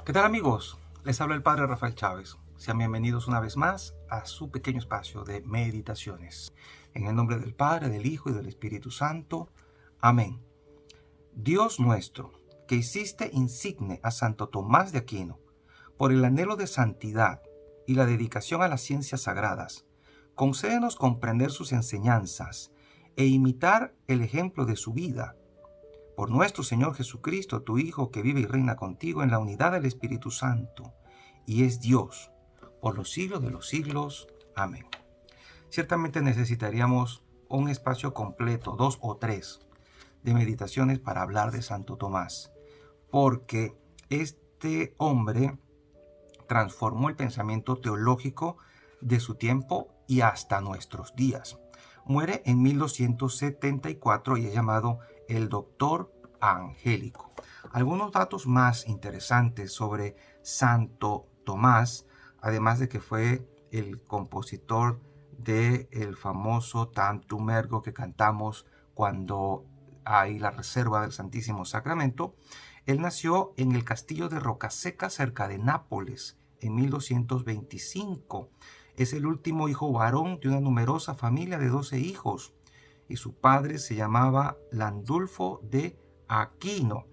¿Qué tal, amigos? Les habla el Padre Rafael Chávez. Sean bienvenidos una vez más a su pequeño espacio de meditaciones. En el nombre del Padre, del Hijo y del Espíritu Santo. Amén. Dios nuestro, que hiciste insigne a Santo Tomás de Aquino por el anhelo de santidad y la dedicación a las ciencias sagradas, concédenos comprender sus enseñanzas e imitar el ejemplo de su vida. Por nuestro Señor Jesucristo, tu Hijo, que vive y reina contigo en la unidad del Espíritu Santo, y es Dios, por los siglos de los siglos. Amén. Ciertamente necesitaríamos un espacio completo, 2 o 3, de meditaciones para hablar de Santo Tomás, porque este hombre transformó el pensamiento teológico de su tiempo y hasta nuestros días. Muere en 1274 y es llamado el Doctor Angélico. Algunos datos más interesantes sobre Santo Tomás, además de que fue el compositor del famoso Tantum Ergo que cantamos cuando hay la reserva del Santísimo Sacramento. Él nació en el castillo de Rocaseca, cerca de Nápoles, en 1225. Es el último hijo varón de una numerosa familia de 12 hijos, y su padre se llamaba Landulfo de Aquino.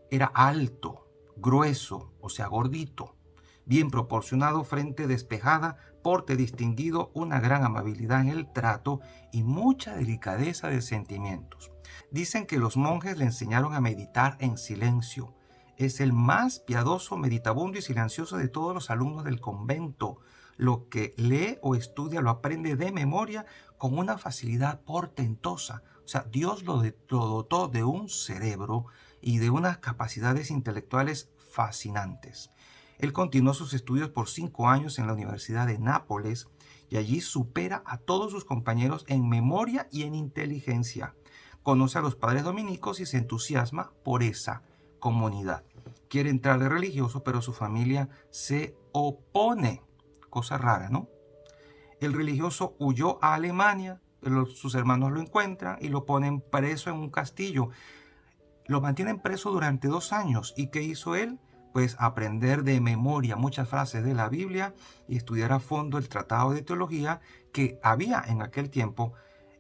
Era alto, grueso, o sea, gordito, bien proporcionado, frente despejada, porte distinguido, una gran amabilidad en el trato y mucha delicadeza de sentimientos. Dicen que los monjes le enseñaron a meditar en silencio. Es el más piadoso, meditabundo y silencioso de todos los alumnos del convento. Lo que lee o estudia lo aprende de memoria con una facilidad portentosa. O sea, Dios lo dotó de un cerebro y de unas capacidades intelectuales fascinantes. Él continuó sus estudios por 5 años en la Universidad de Nápoles y allí supera a todos sus compañeros en memoria y en inteligencia. Conoce a los padres dominicos y se entusiasma por esa comunidad. Quiere entrar de religioso, pero su familia se opone. Cosa rara, ¿no? El religioso huyó a Alemania, sus hermanos lo encuentran y lo ponen preso en un castillo. Lo mantienen preso durante 2 años. ¿Y qué hizo él? Pues aprender de memoria muchas frases de la Biblia y estudiar a fondo el tratado de teología que había en aquel tiempo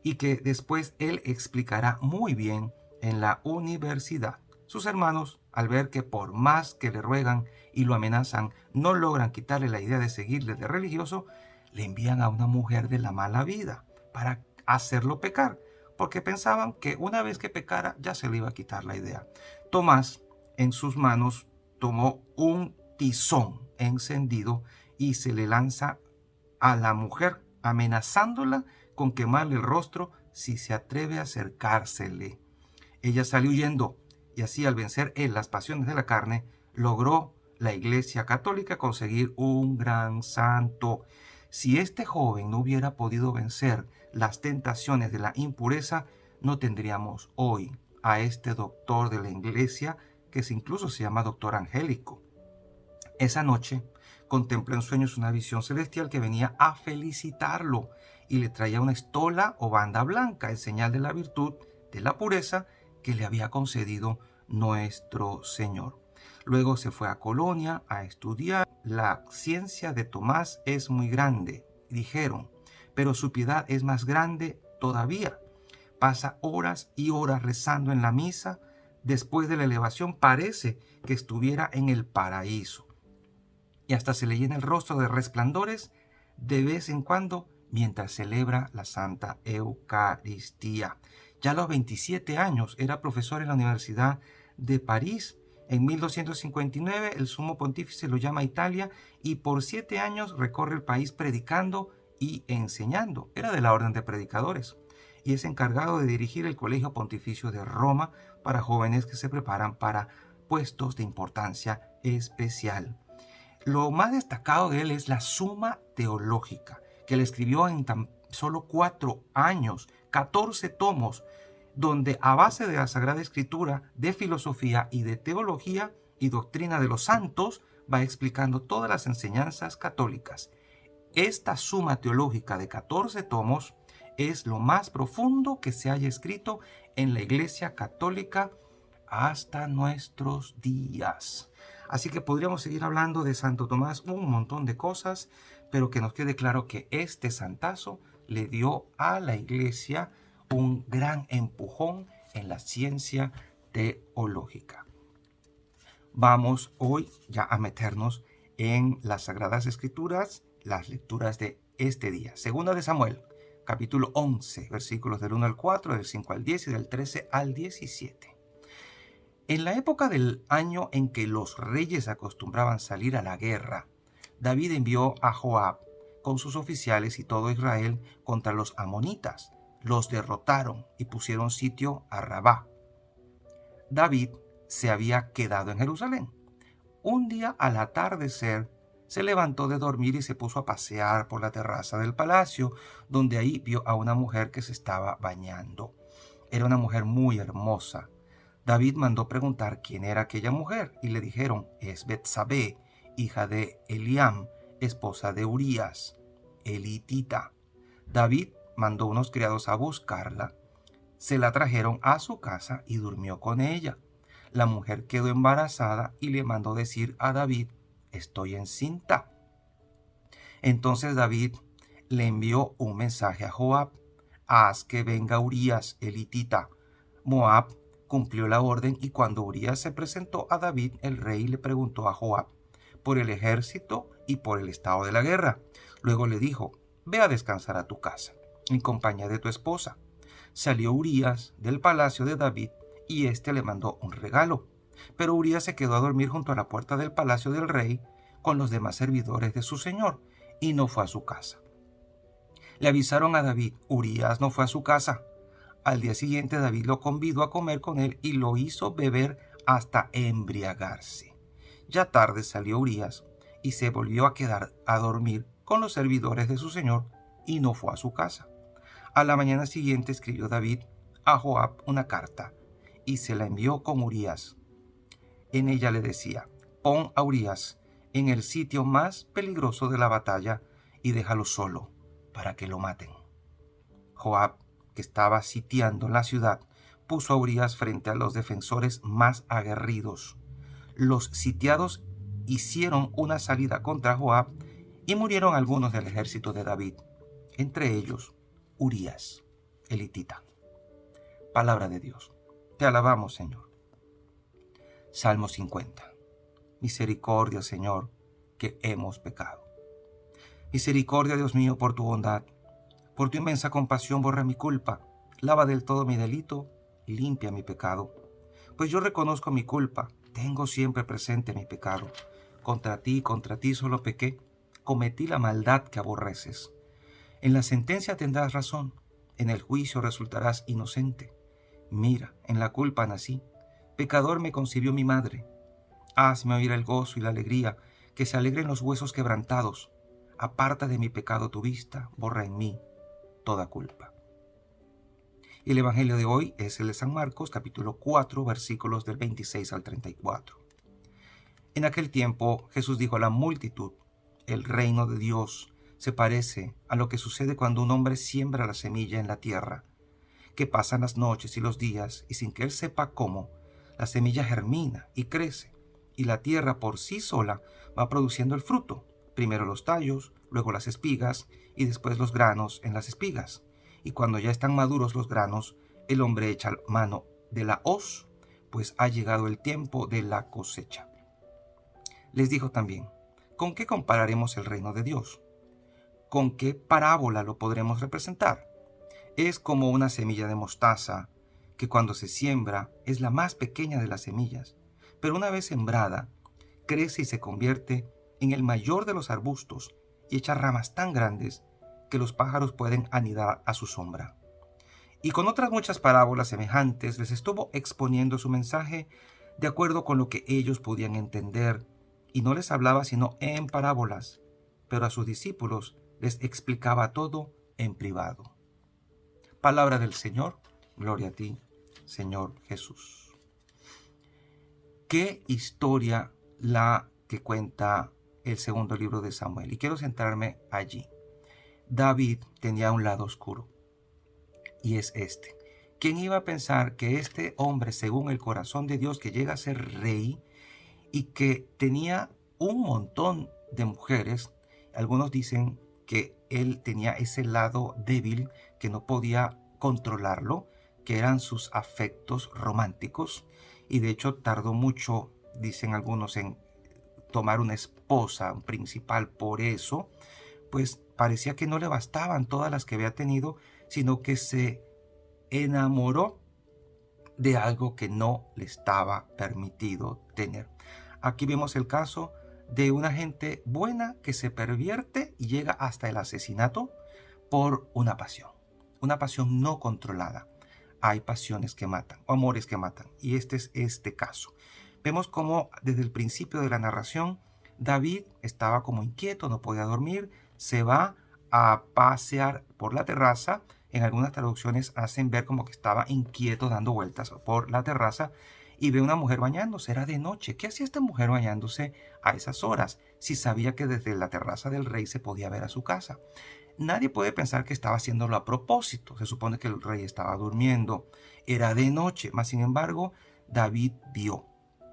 y que después él explicará muy bien en la universidad. Sus hermanos, al ver que por más que le ruegan y lo amenazan, no logran quitarle la idea de seguirle de religioso, le envían a una mujer de la mala vida para hacerlo pecar, porque pensaban que una vez que pecara ya se le iba a quitar la idea. Tomás, en sus manos, tomó un tizón encendido y se le lanza a la mujer, amenazándola con quemarle el rostro si se atreve a acercársele. Ella salió huyendo y así, al vencer él las pasiones de la carne, logró la Iglesia Católica conseguir un gran santo. Si este joven no hubiera podido vencer las tentaciones de la impureza, no tendríamos hoy a este doctor de la Iglesia, que incluso se llama Doctor Angélico. Esa noche contempló en sueños una visión celestial que venía a felicitarlo y le traía una estola o banda blanca, en señal de la virtud, de la pureza que le había concedido nuestro Señor. Luego se fue a Colonia a estudiar. La ciencia de Tomás es muy grande, dijeron, pero su piedad es más grande todavía. Pasa horas y horas rezando en la misa. Después de la elevación parece que estuviera en el paraíso. Y hasta se le llena el rostro de resplandores de vez en cuando mientras celebra la Santa Eucaristía. Ya a los 27 años era profesor en la Universidad de París. En 1259 el sumo pontífice lo llama a Italia y por 7 años recorre el país predicando y enseñando. Era de la orden de predicadores y es encargado de dirigir el Colegio Pontificio de Roma para jóvenes que se preparan para puestos de importancia especial. Lo más destacado de él es la Suma Teológica, que le escribió en tan solo 4 años, 14 tomos, donde a base de la Sagrada Escritura, de filosofía y de teología y doctrina de los santos, va explicando todas las enseñanzas católicas. Esta Suma Teológica de 14 tomos es lo más profundo que se haya escrito en la Iglesia Católica hasta nuestros días. Así que podríamos seguir hablando de Santo Tomás un montón de cosas, pero que nos quede claro que este santazo le dio a la iglesia un gran empujón en la ciencia teológica. Vamos hoy ya a meternos en las Sagradas Escrituras, las lecturas de este día. Segunda de Samuel, capítulo 11, versículos del 1 al 4, del 5 al 10 y del 13 al 17. En la época del año en que los reyes acostumbraban salir a la guerra, David envió a Joab con sus oficiales y todo Israel contra los amonitas. Los derrotaron y pusieron sitio a Rabá. David se había quedado en Jerusalén. Un día al atardecer se levantó de dormir y se puso a pasear por la terraza del palacio, donde ahí vio a una mujer que se estaba bañando. Era una mujer muy hermosa. David mandó preguntar quién era aquella mujer y le dijeron: es Betsabé, hija de Eliam, esposa de Urías, el hitita. David mandó unos criados a buscarla. Se la trajeron a su casa y durmió con ella. La mujer quedó embarazada y le mandó decir a David: estoy encinta. Entonces David le envió un mensaje a Joab: haz que venga Urías, el hitita. Moab cumplió la orden, y cuando Urías se presentó a David, el rey le preguntó a Joab por el ejército y por el estado de la guerra. Luego le dijo: ve a descansar a tu casa, en compañía de tu esposa. Salió Urías del palacio de David, y éste le mandó un regalo. Pero Urías se quedó a dormir junto a la puerta del palacio del rey con los demás servidores de su señor, y no fue a su casa. Le avisaron a David: Urías no fue a su casa. Al día siguiente David lo convidó a comer con él y lo hizo beber hasta embriagarse. Ya tarde salió Urías y se volvió a quedar a dormir con los servidores de su señor, y no fue a su casa. A la mañana siguiente escribió David a Joab una carta y se la envió con Urías. En ella le decía: pon a Urías en el sitio más peligroso de la batalla y déjalo solo para que lo maten. Joab, que estaba sitiando la ciudad, puso a Urías frente a los defensores más aguerridos. Los sitiados hicieron una salida contra Joab y murieron algunos del ejército de David, entre ellos Urías, el hitita. Palabra de Dios. Te alabamos, Señor. Salmo 50. Misericordia, Señor, que hemos pecado. Misericordia, Dios mío, por tu bondad. Por tu inmensa compasión borra mi culpa. Lava del todo mi delito, limpia mi pecado. Pues yo reconozco mi culpa, tengo siempre presente mi pecado. Contra ti solo pequé, cometí la maldad que aborreces. En la sentencia tendrás razón, en el juicio resultarás inocente. Mira, en la culpa nací, pecador me concibió mi madre. Hazme oír el gozo y la alegría, que se alegren los huesos quebrantados. Aparta de mi pecado tu vista, borra en mí toda culpa. Y el evangelio de hoy es el de San Marcos, capítulo 4, versículos del 26 al 34. En aquel tiempo Jesús dijo a la multitud: el reino de Dios se parece a lo que sucede cuando un hombre siembra la semilla en la tierra, que pasan las noches y los días, y sin que él sepa cómo, la semilla germina y crece, y la tierra por sí sola va produciendo el fruto, primero los tallos, luego las espigas, y después los granos en las espigas. Y cuando ya están maduros los granos, el hombre echa mano de la hoz, pues ha llegado el tiempo de la cosecha. Les dijo también: ¿con qué compararemos el reino de Dios? ¿Con qué parábola lo podremos representar? Es como una semilla de mostaza, que cuando se siembra es la más pequeña de las semillas, pero una vez sembrada, crece y se convierte en el mayor de los arbustos y echa ramas tan grandes que los pájaros pueden anidar a su sombra. Y con otras muchas parábolas semejantes les estuvo exponiendo su mensaje de acuerdo con lo que ellos podían entender, y no les hablaba sino en parábolas, pero a sus discípulos les explicaba todo en privado. Palabra del Señor, gloria a ti, Señor Jesús. ¿Qué historia la que cuenta el segundo libro de Samuel? Y quiero centrarme allí. David tenía un lado oscuro, y es este. ¿Quién iba a pensar que este hombre, según el corazón de Dios, que llega a ser rey, y que tenía un montón de mujeres. Algunos dicen que él tenía ese lado débil que no podía controlarlo, que eran sus afectos románticos, y de hecho tardó mucho, dicen algunos, en tomar una esposa principal. Por eso, pues parecía que no le bastaban todas las que había tenido, sino que se enamoró de algo que no le estaba permitido tener. Aquí vemos el caso de una gente buena que se pervierte y llega hasta el asesinato por una pasión no controlada. Hay pasiones que matan, o amores que matan, y este es este caso. Vemos cómo desde el principio de la narración David estaba como inquieto, no podía dormir, se va a pasear por la terraza. En algunas traducciones hacen ver como que estaba inquieto dando vueltas por la terraza y ve una mujer bañándose. Era de noche. ¿Qué hacía esta mujer bañándose a esas horas si sabía que desde la terraza del rey se podía ver a su casa? Nadie puede pensar que estaba haciéndolo a propósito. Se supone que el rey estaba durmiendo. Era de noche, mas sin embargo, David vio.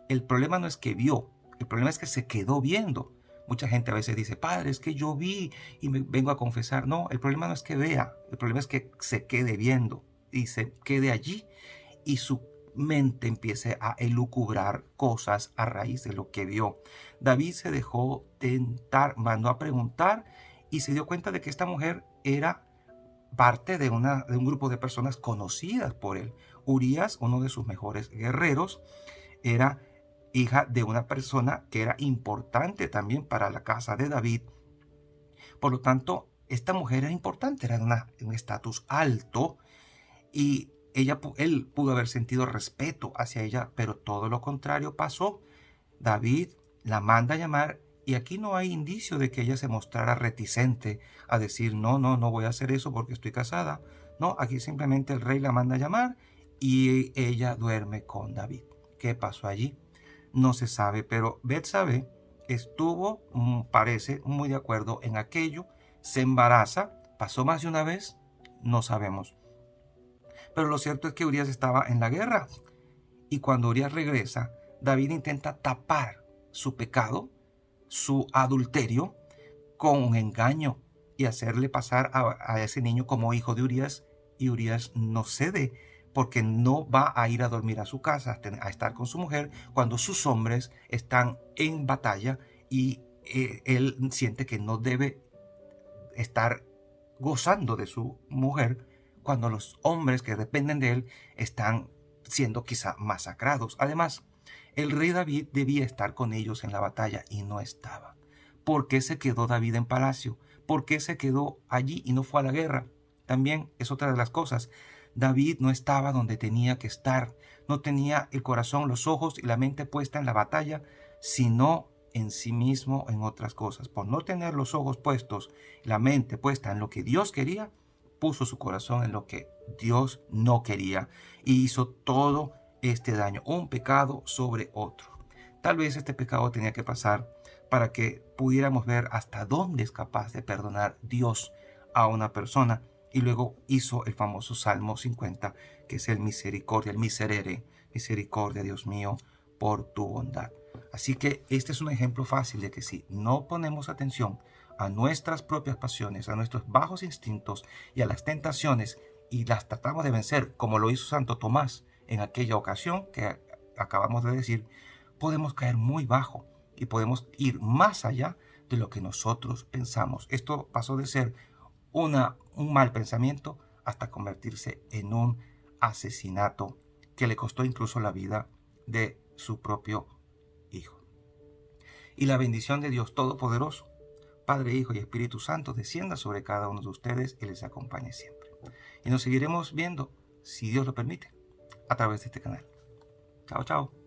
El problema no es que vio, el problema es que se quedó viendo. Mucha gente a veces dice, padre, es que yo vi y me vengo a confesar. No, el problema no es que vea, el problema es que se quede viendo y se quede allí y su mente empiece a elucubrar cosas a raíz de lo que vio. David se dejó tentar, mandó a preguntar y se dio cuenta de que esta mujer era parte de un grupo de personas conocidas por él. Urías, uno de sus mejores guerreros, era hija de una persona que era importante también para la casa de David. Por lo tanto, esta mujer era importante, era de un estatus alto y él pudo haber sentido respeto hacia ella, pero todo lo contrario pasó. David la manda a llamar y aquí no hay indicio de que ella se mostrara reticente a decir no voy a hacer eso porque estoy casada. No, aquí simplemente el rey la manda a llamar y ella duerme con David. ¿Qué pasó allí? No se sabe, pero Betsabé estuvo, parece, muy de acuerdo en aquello. Se embaraza, pasó más de una vez, no sabemos. Pero lo cierto es que Urías estaba en la guerra y cuando Urías regresa, David intenta tapar su pecado, su adulterio, con un engaño y hacerle pasar a ese niño como hijo de Urías, y Urías no cede porque no va a ir a dormir a su casa, a estar con su mujer cuando sus hombres están en batalla y él siente que no debe estar gozando de su mujer cuando los hombres que dependen de él están siendo quizá masacrados. Además, el rey David debía estar con ellos en la batalla y no estaba. ¿Por qué se quedó David en palacio? ¿Por qué se quedó allí y no fue a la guerra? También es otra de las cosas. David no estaba donde tenía que estar. No tenía el corazón, los ojos y la mente puesta en la batalla, sino en sí mismo, en otras cosas. Por no tener los ojos puestos, la mente puesta en lo que Dios quería, puso su corazón en lo que Dios no quería y hizo todo este daño, un pecado sobre otro. Tal vez este pecado tenía que pasar para que pudiéramos ver hasta dónde es capaz de perdonar Dios a una persona. Y luego hizo el famoso Salmo 50, que es el misericordia, el miserere, misericordia, Dios mío, por tu bondad. Así que este es un ejemplo fácil de que si no ponemos atención a nuestras propias pasiones, a nuestros bajos instintos y a las tentaciones y las tratamos de vencer, como lo hizo Santo Tomás en aquella ocasión que acabamos de decir, podemos caer muy bajo y podemos ir más allá de lo que nosotros pensamos. Esto pasó de ser un mal pensamiento hasta convertirse en un asesinato que le costó incluso la vida de su propio hijo. Y la bendición de Dios Todopoderoso, Padre, Hijo y Espíritu Santo, descienda sobre cada uno de ustedes y les acompañe siempre. Y nos seguiremos viendo, si Dios lo permite, a través de este canal. Chao, chao.